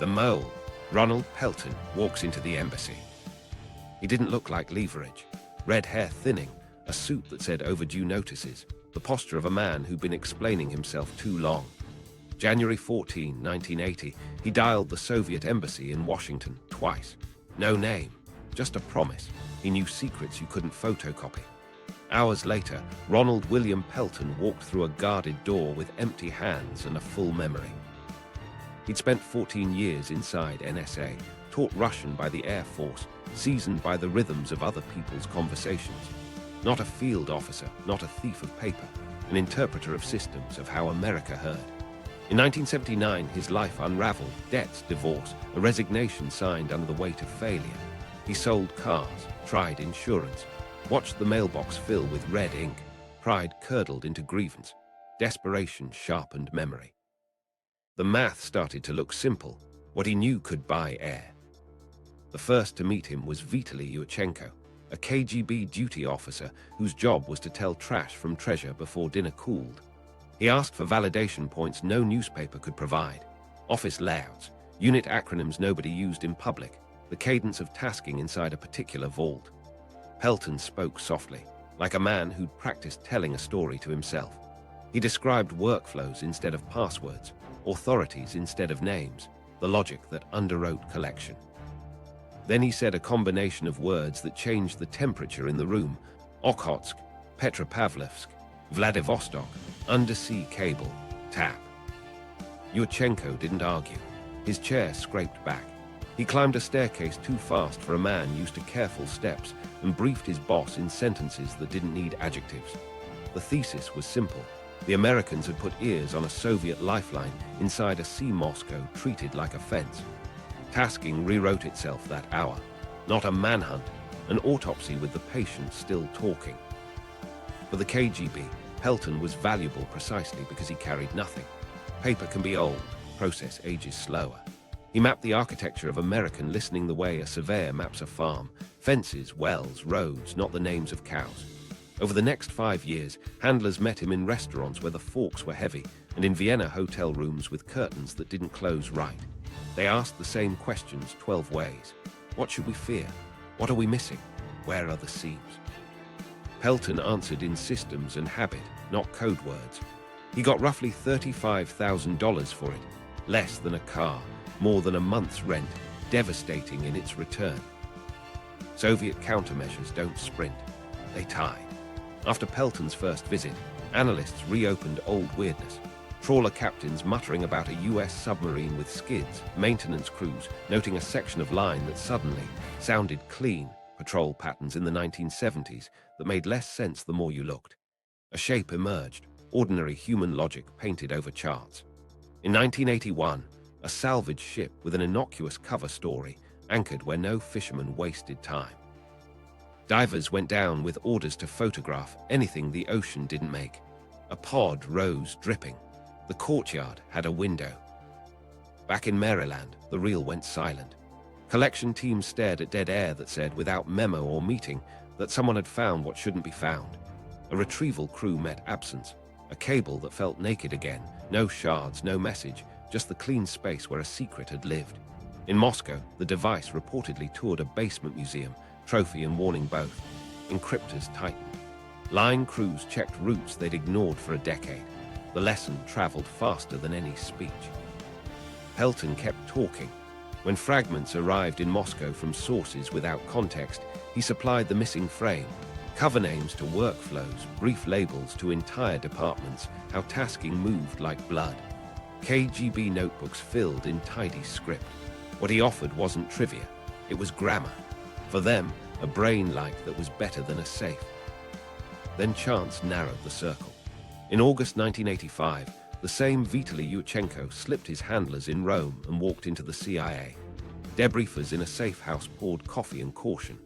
The mole, Ronald Pelton, walks into the embassy. He didn't look like leverage. Red hair thinning, a suit that said overdue notices, the posture of a man who'd been explaining himself too long. January 14, 1980, he dialed the Soviet embassy in Washington twice. No name, just a promise. He knew secrets you couldn't photocopy. Hours later, Ronald William Pelton walked through a guarded door with empty hands and a full memory. He'd spent 14 years inside NSA, taught Russian by the Air Force, seasoned by the rhythms of other people's conversations. Not a field officer, not a thief of paper, an interpreter of systems, of how America heard. In 1979, his life unraveled, debts, divorce, a resignation signed under the weight of failure. He sold cars, tried insurance, watched the mailbox fill with red ink. Pride curdled into grievance. Desperation sharpened memory. The math started to look simple. What he knew could buy air. The first to meet him was Vitaly Yushchenko, a KGB duty officer whose job was to tell trash from treasure before dinner cooled. He asked for validation points no newspaper could provide, office layouts, unit acronyms nobody used in public, the cadence of tasking inside a particular vault. Pelton spoke softly, like a man who'd practiced telling a story to himself. He described workflows instead of passwords, authorities instead of names, the logic that underwrote collection. Then he said a combination of words that changed the temperature in the room: Okhotsk, Petropavlovsk, Vladivostok, undersea cable, tap. Yushchenko didn't argue. His chair scraped back. He climbed a staircase too fast for a man used to careful steps and briefed his boss in sentences that didn't need adjectives. The thesis was simple. The Americans had put ears on a Soviet lifeline inside a sea Moscow treated like a fence. Tasking rewrote itself that hour. Not a manhunt, an autopsy with the patient still talking. For the KGB, Pelton was valuable precisely because he carried nothing. Paper can be old, process ages slower. He mapped the architecture of American listening the way a surveyor maps a farm. Fences, wells, roads, not the names of cows. Over the next 5 years, handlers met him in restaurants where the forks were heavy and in Vienna hotel rooms with curtains that didn't close right. They asked the same questions 12 ways. What should we fear? What are we missing? Where are the seams? Pelton answered in systems and habit, not code words. He got roughly $35,000 for it, less than a car, more than a month's rent, devastating in its return. Soviet countermeasures don't sprint, they tide. After Pelton's first visit, analysts reopened old weirdness. Trawler captains muttering about a US submarine with skids, maintenance crews noting a section of line that suddenly sounded clean, patrol patterns in the 1970s that made less sense the more you looked. A shape emerged, ordinary human logic painted over charts. In 1981, a salvage ship with an innocuous cover story anchored where no fisherman wasted time. Divers went down with orders to photograph anything the ocean didn't make. A pod rose dripping. The courtyard had a window. Back in Maryland, the reel went silent. Collection teams stared at dead air that said, without memo or meeting, that someone had found what shouldn't be found. A retrieval crew met absence. A cable that felt naked again. No shards, no message, just the clean space where a secret had lived. In Moscow, the device reportedly toured a basement museum, trophy and warning both. Encryptors tightened. Line crews checked routes they'd ignored for a decade. The lesson traveled faster than any speech. Pelton kept talking. When fragments arrived in Moscow from sources without context, he supplied the missing frame. Cover names to workflows, brief labels to entire departments, how tasking moved like blood. KGB notebooks filled in tidy script. What he offered wasn't trivia, it was grammar. For them, a brain light that was better than a safe. Then chance narrowed the circle. In August 1985, the same Vitaly Yushchenko slipped his handlers in Rome and walked into the CIA. Debriefers in a safe house poured coffee and caution.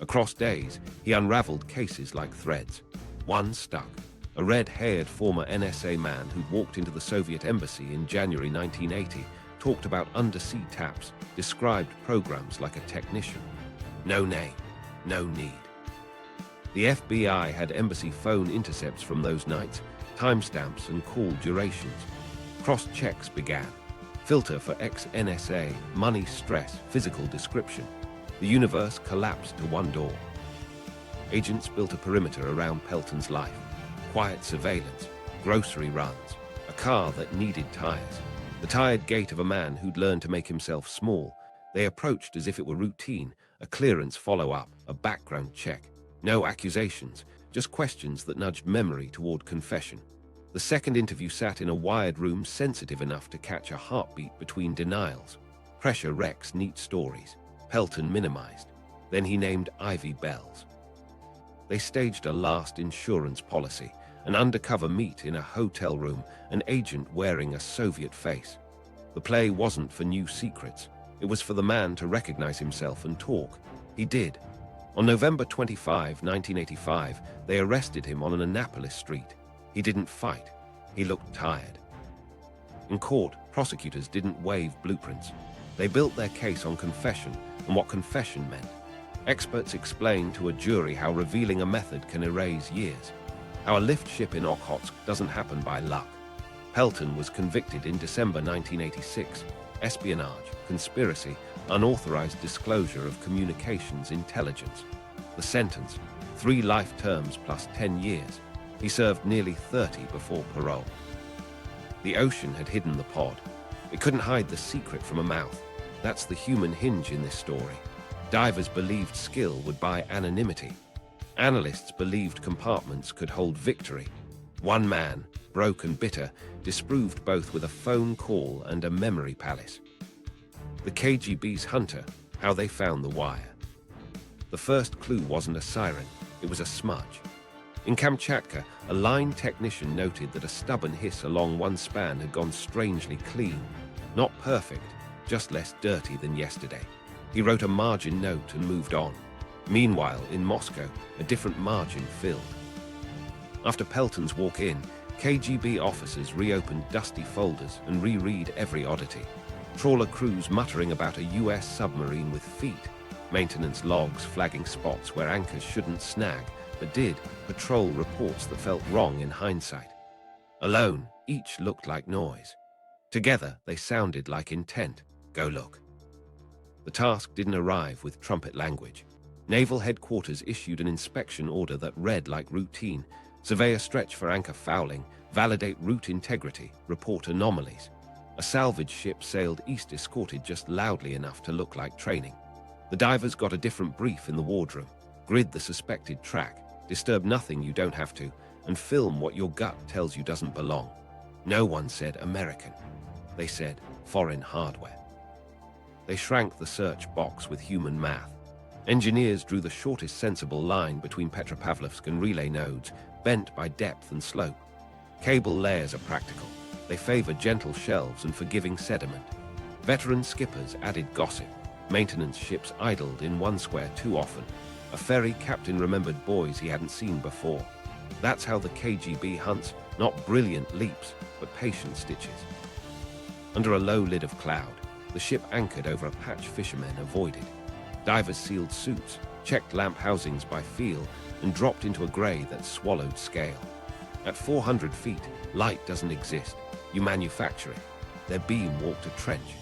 Across days, he unraveled cases like threads. One stuck. A red-haired former NSA man who'd walked into the Soviet embassy in January 1980 talked about undersea taps, described programs like a technician. No name, no need. The FBI had embassy phone intercepts from those nights, timestamps and call durations. Cross-checks began. Filter for ex-NSA, money, stress, physical description. The universe collapsed to one door. Agents built a perimeter around Pelton's life. Quiet surveillance, grocery runs, a car that needed tires. The tired gait of a man who'd learned to make himself small. They approached as if it were routine, a clearance follow-up, a background check. No accusations, just questions that nudged memory toward confession. The second interview sat in a wired room sensitive enough to catch a heartbeat between denials. Pressure wrecks neat stories. Pelton minimized. Then he named Ivy Bells. They staged a last insurance policy, an undercover meet in a hotel room, an agent wearing a Soviet face. The play wasn't for new secrets. It was for the man to recognize himself and talk. He did. On November 25, 1985, they arrested him on an Annapolis street. He didn't fight. He looked tired. In court, prosecutors didn't waive blueprints. They built their case on confession and what confession meant. Experts explained to a jury how revealing a method can erase years. How a lift ship in Okhotsk doesn't happen by luck. Pelton was convicted in December 1986. Espionage, conspiracy, unauthorized disclosure of communications intelligence. The sentence, 3 life terms plus 10 years. He served nearly 30 before parole. The ocean had hidden the pod. It couldn't hide the secret from a mouth. That's the human hinge in this story. Divers believed skill would buy anonymity. Analysts believed compartments could hold victory. One man, broke and bitter, disproved both with a phone call and a memory palace. The KGB's hunter, how they found the wire. The first clue wasn't a siren, it was a smudge. In Kamchatka, a line technician noted that a stubborn hiss along one span had gone strangely clean. Not perfect, just less dirty than yesterday. He wrote a margin note and moved on. Meanwhile, in Moscow, a different margin filled. After Pelton's walk-in, KGB officers reopened dusty folders and reread every oddity. Trawler crews muttering about a US submarine with feet. Maintenance logs flagging spots where anchors shouldn't snag, but did. Patrol reports that felt wrong in hindsight. Alone, each looked like noise. Together, they sounded like intent. Go look. The task didn't arrive with trumpet language. Naval headquarters issued an inspection order that read like routine. Survey a stretch for anchor fouling, validate route integrity, report anomalies. A salvage ship sailed east escorted just loudly enough to look like training. The divers got a different brief in the wardroom. Grid the suspected track, disturb nothing you don't have to, and film what your gut tells you doesn't belong. No one said American. They said foreign hardware. They shrank the search box with human math. Engineers drew the shortest sensible line between Petropavlovsk and relay nodes, bent by depth and slope. Cable layers are practical. They favor gentle shelves and forgiving sediment. Veteran skippers added gossip. Maintenance ships idled in one square too often. A ferry captain remembered boys he hadn't seen before. That's how the KGB hunts, not brilliant leaps, but patient stitches. Under a low lid of cloud, the ship anchored over a patch fishermen avoided. Divers sealed suits, checked lamp housings by feel, and dropped into a grey that swallowed scale. At 400 feet, light doesn't exist. You manufacture it. Their beam walked a trench.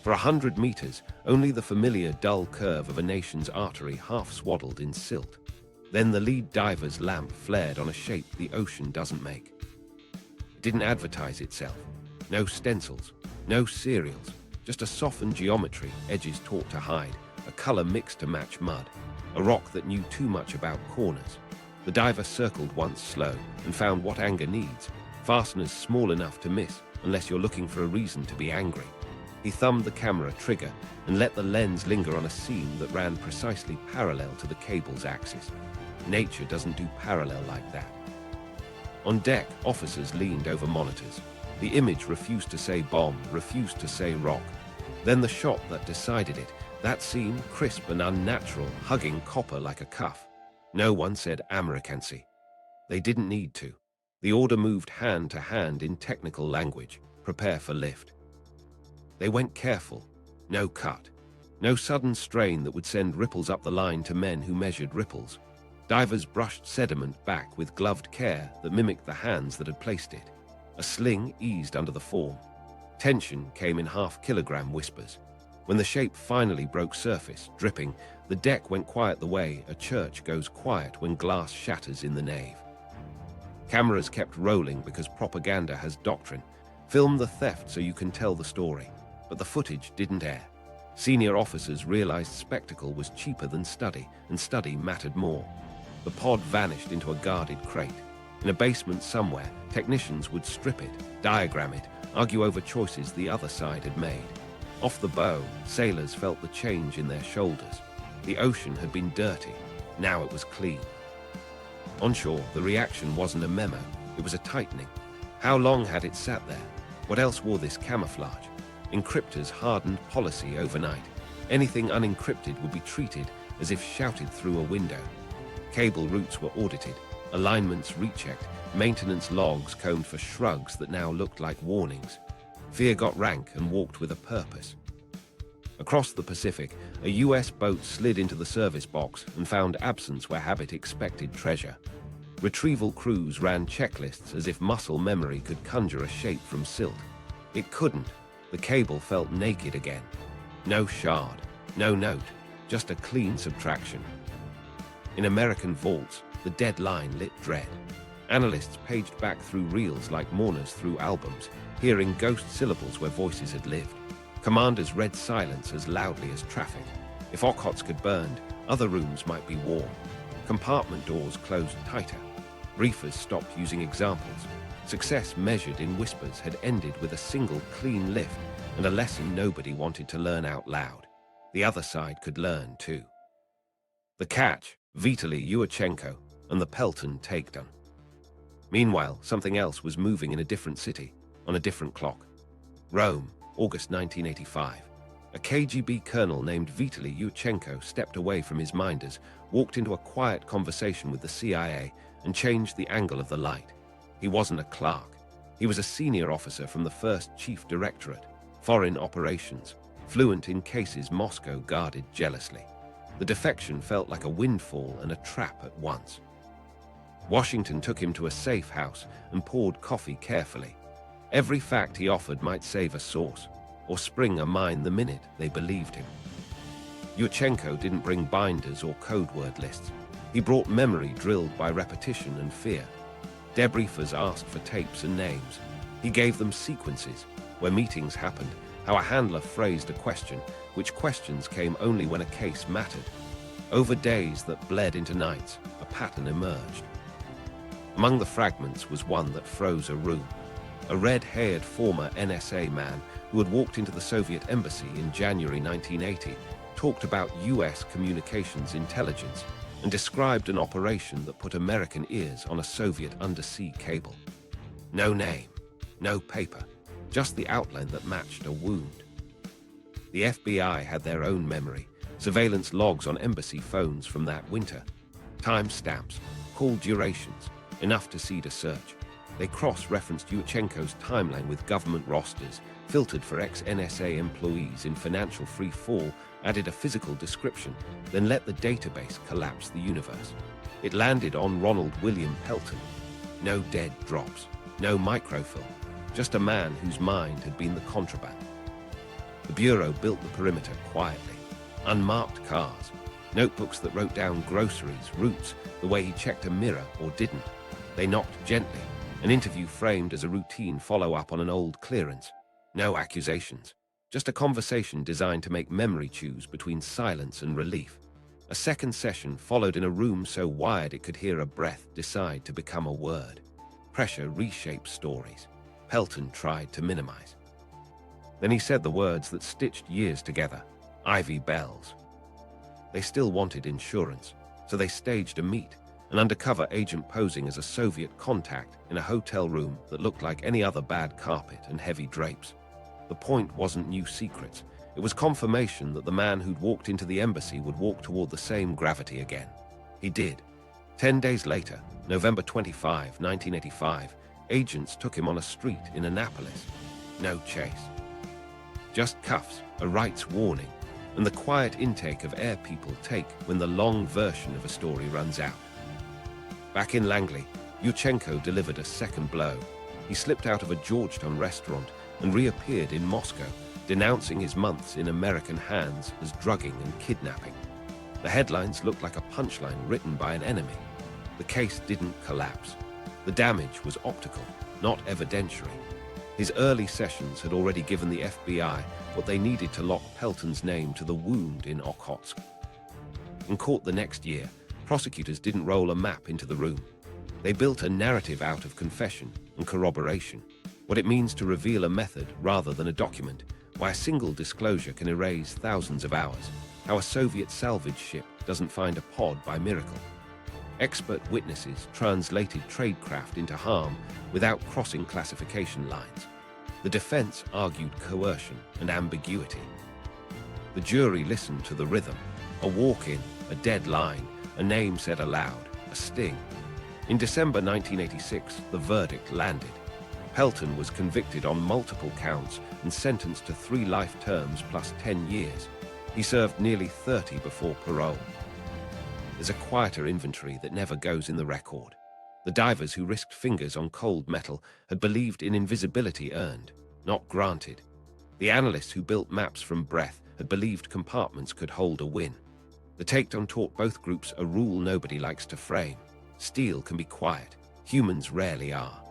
For 100 meters, only the familiar dull curve of a nation's artery half swaddled in silt. Then the lead diver's lamp flared on a shape the ocean doesn't make. It didn't advertise itself. No stencils, no serials, just a softened geometry, edges taught to hide, a color mixed to match mud, a rock that knew too much about corners. The diver circled once slow and found what anger needs, fasteners small enough to miss unless you're looking for a reason to be angry. He thumbed the camera trigger and let the lens linger on a seam that ran precisely parallel to the cable's axis. Nature doesn't do parallel like that. On deck, officers leaned over monitors. The image refused to say bomb, refused to say rock. Then the shot that decided it, that seam, crisp and unnatural, hugging copper like a cuff. No one said Americancy. They didn't need to. The order moved hand to hand in technical language. Prepare for lift. They went careful. No cut. No sudden strain that would send ripples up the line to men who measured ripples. Divers brushed sediment back with gloved care that mimicked the hands that had placed it. A sling eased under the form. Tension came in half-kilogram whispers. When the shape finally broke surface, dripping, the deck went quiet the way a church goes quiet when glass shatters in the nave. Cameras kept rolling because propaganda has doctrine. Film the theft so you can tell the story. But the footage didn't air. Senior officers realized spectacle was cheaper than study, and study mattered more. The pod vanished into a guarded crate. In a basement somewhere, technicians would strip it, diagram it, argue over choices the other side had made. Off the bow, sailors felt the change in their shoulders. The ocean had been dirty. Now it was clean. Onshore, the reaction wasn't a memo. It was a tightening. How long had it sat there? What else wore this camouflage? Encryptors hardened policy overnight. Anything unencrypted would be treated as if shouted through a window. Cable routes were audited, alignments rechecked, maintenance logs combed for shrugs that now looked like warnings. Fear got rank and walked with a purpose. Across the Pacific, a US boat slid into the service box and found absence where habit expected treasure. Retrieval crews ran checklists as if muscle memory could conjure a shape from silt. It couldn't. The cable felt naked again. No shard, no note, just a clean subtraction. In American vaults, the dead line lit dread. Analysts paged back through reels like mourners through albums, hearing ghost syllables where voices had lived. Commanders read silence as loudly as traffic. If Okhotsk had burned, other rooms might be warm. Compartment doors closed tighter. Briefers stopped using examples. Success measured in whispers had ended with a single clean lift and a lesson nobody wanted to learn out loud. The other side could learn too. The catch, Vitaly Yushchenko and the Pelton takedown. Meanwhile, something else was moving in a different city, on a different clock. Rome, August 1985. A KGB colonel named Vitaly Yushchenko stepped away from his minders, walked into a quiet conversation with the CIA, and changed the angle of the light. He wasn't a clerk. He was a senior officer from the 1st Chief Directorate, Foreign Operations, fluent in cases Moscow guarded jealously. The defection felt like a windfall and a trap at once. Washington took him to a safe house and poured coffee carefully. Every fact he offered might save a source, or spring a mine the minute they believed him. Yushchenko didn't bring binders or code word lists. He brought memory drilled by repetition and fear. Debriefers asked for tapes and names. He gave them sequences, where meetings happened, how a handler phrased a question, which questions came only when a case mattered. Over days that bled into nights, a pattern emerged. Among the fragments was one that froze a room. A red-haired former NSA man who had walked into the Soviet embassy in January 1980 talked about US communications intelligence and described an operation that put American ears on a Soviet undersea cable. No name, no paper, just the outline that matched a wound. The FBI had their own memory, surveillance logs on embassy phones from that winter, timestamps, call durations, enough to seed a search. They cross-referenced Yushchenko's timeline with government rosters, filtered for ex-NSA employees in financial free fall, added a physical description, then let the database collapse the universe. It landed on Ronald Pelton. No dead drops, no microfilm, just a man whose mind had been the contraband. The Bureau built the perimeter quietly. Unmarked cars, notebooks that wrote down groceries, routes, the way he checked a mirror or didn't. They knocked gently, an interview framed as a routine follow-up on an old clearance. No accusations, just a conversation designed to make memory choose between silence and relief. A second session followed in a room so wired it could hear a breath decide to become a word. Pressure reshaped stories. Pelton tried to minimize. Then he said the words that stitched years together. Ivy Bells. They still wanted insurance, so they staged a meet, an undercover agent posing as a Soviet contact in a hotel room that looked like any other bad carpet and heavy drapes. The point wasn't new secrets. It was confirmation that the man who'd walked into the embassy would walk toward the same gravity again. He did. 10 days later, November 25, 1985, agents took him on a street in Annapolis. No chase. Just cuffs, a rights warning, and the quiet intake of air people take when the long version of a story runs out. Back in Langley, Yushchenko delivered a second blow. He slipped out of a Georgetown restaurant and reappeared in Moscow, denouncing his months in American hands as drugging and kidnapping. The headlines looked like a punchline written by an enemy. The case didn't collapse. The damage was optical, not evidentiary. His early sessions had already given the FBI what they needed to lock Pelton's name to the wound in Okhotsk. In court the next year, prosecutors didn't roll a map into the room. They built a narrative out of confession and corroboration, what it means to reveal a method rather than a document, why a single disclosure can erase thousands of hours, how a Soviet salvage ship doesn't find a pod by miracle. Expert witnesses translated tradecraft into harm without crossing classification lines. The defense argued coercion and ambiguity. The jury listened to the rhythm, a walk-in, a dead line, a name said aloud, a sting. In December 1986, the verdict landed. Pelton was convicted on multiple counts and sentenced to 3 life terms plus 10 years. He served nearly 30 before parole. There's a quieter inventory that never goes in the record. The divers who risked fingers on cold metal had believed in invisibility earned, not granted. The analysts who built maps from breath had believed compartments could hold a win. The takedown taught both groups a rule nobody likes to frame. Steel can be quiet. Humans rarely are.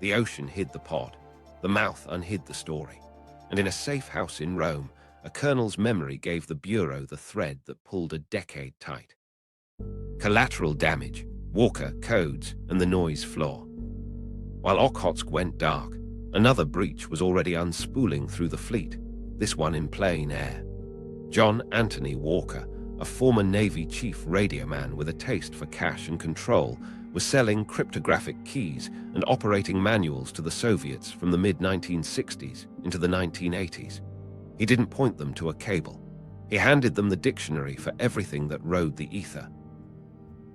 The ocean hid the pod. The mouth unhid the story. And in a safe house in Rome, a colonel's memory gave the Bureau the thread that pulled a decade tight. Collateral damage, Walker, codes, and the noise floor. While Okhotsk went dark, another breach was already unspooling through the fleet, this one in plain air. John Anthony Walker, a former Navy chief radioman with a taste for cash and control, was selling cryptographic keys and operating manuals to the Soviets from the mid-1960s into the 1980s. He didn't point them to a cable. He handed them the dictionary for everything that rode the ether.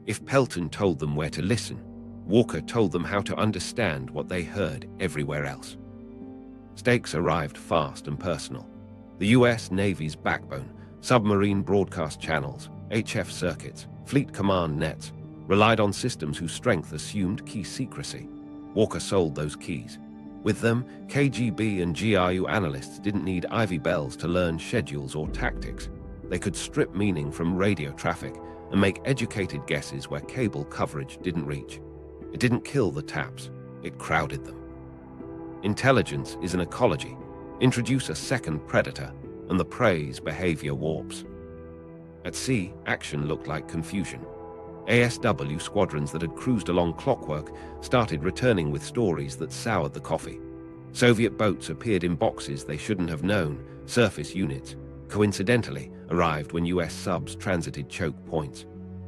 If Pelton told them where to listen, Walker told them how to understand what they heard everywhere else. Stakes arrived fast and personal. The US Navy's backbone, submarine broadcast channels, HF circuits, fleet command nets, relied on systems whose strength assumed key secrecy. Walker sold those keys. With them, KGB and GRU analysts didn't need Ivy bells to learn schedules or tactics. They could strip meaning from radio traffic and make educated guesses where cable coverage didn't reach. It didn't kill the taps, it crowded them. Intelligence is an ecology. Introduce a second predator, and the prey's behavior warps. At sea, action looked like confusion. ASW squadrons that had cruised along clockwork started returning with stories that soured the coffee. Soviet boats appeared in boxes they shouldn't have known. Surface units, coincidentally, arrived when US subs transited choke points.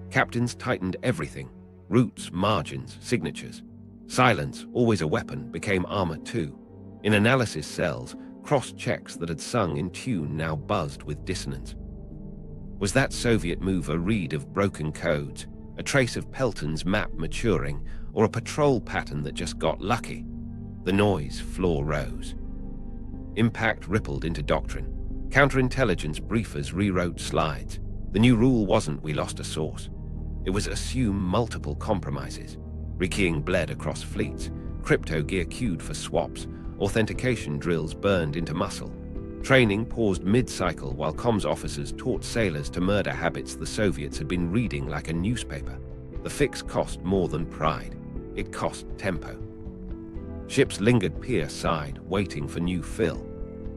Captains tightened everything: routes, margins, signatures. Silence, always a weapon, became armor too. In analysis cells, cross-checks that had sung in tune now buzzed with dissonance. Was that Soviet move a read of broken codes, a trace of Pelton's map maturing, or a patrol pattern that just got lucky? The noise floor rose. Impact rippled into doctrine. Counterintelligence briefers rewrote slides. The new rule wasn't "we lost a source." It was "assume multiple compromises." Rekeying bled across fleets. Crypto gear queued for swaps. Authentication drills burned into muscle. Training paused mid-cycle while comms officers taught sailors to murder habits the Soviets had been reading like a newspaper. The fix cost more than pride. It cost tempo. Ships lingered pier side, waiting for new fill.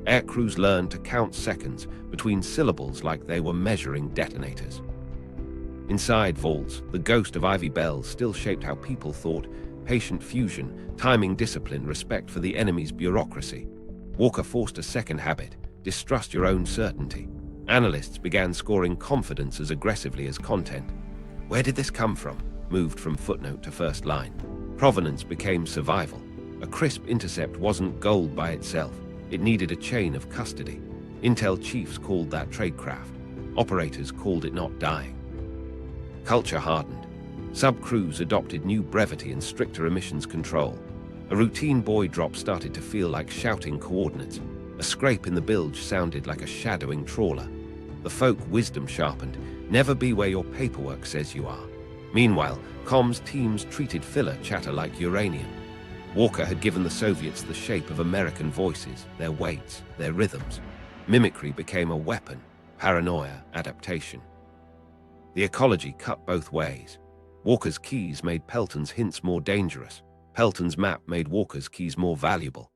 Air crews learned to count seconds between syllables like they were measuring detonators. Inside vaults, the ghost of Ivy bells still shaped how people thought: patient fusion, timing discipline, respect for the enemy's bureaucracy. Walker forced a second habit: distrust your own certainty. Analysts began scoring confidence as aggressively as content. Where did this come from? Moved from footnote to first line. Provenance became survival. A crisp intercept wasn't gold by itself. It needed a chain of custody. Intel chiefs called that tradecraft. Operators called it not dying. Culture hardened. Sub-crews adopted new brevity and stricter emissions control. A routine buoy drop started to feel like shouting coordinates. A scrape in the bilge sounded like a shadowing trawler. The folk wisdom sharpened. Never be where your paperwork says you are. Meanwhile, comms teams treated filler chatter like uranium. Walker had given the Soviets the shape of American voices, their weights, their rhythms. Mimicry became a weapon, paranoia, adaptation. The ecology cut both ways. Walker's keys made Pelton's hints more dangerous. Pelton's map made Walker's keys more valuable.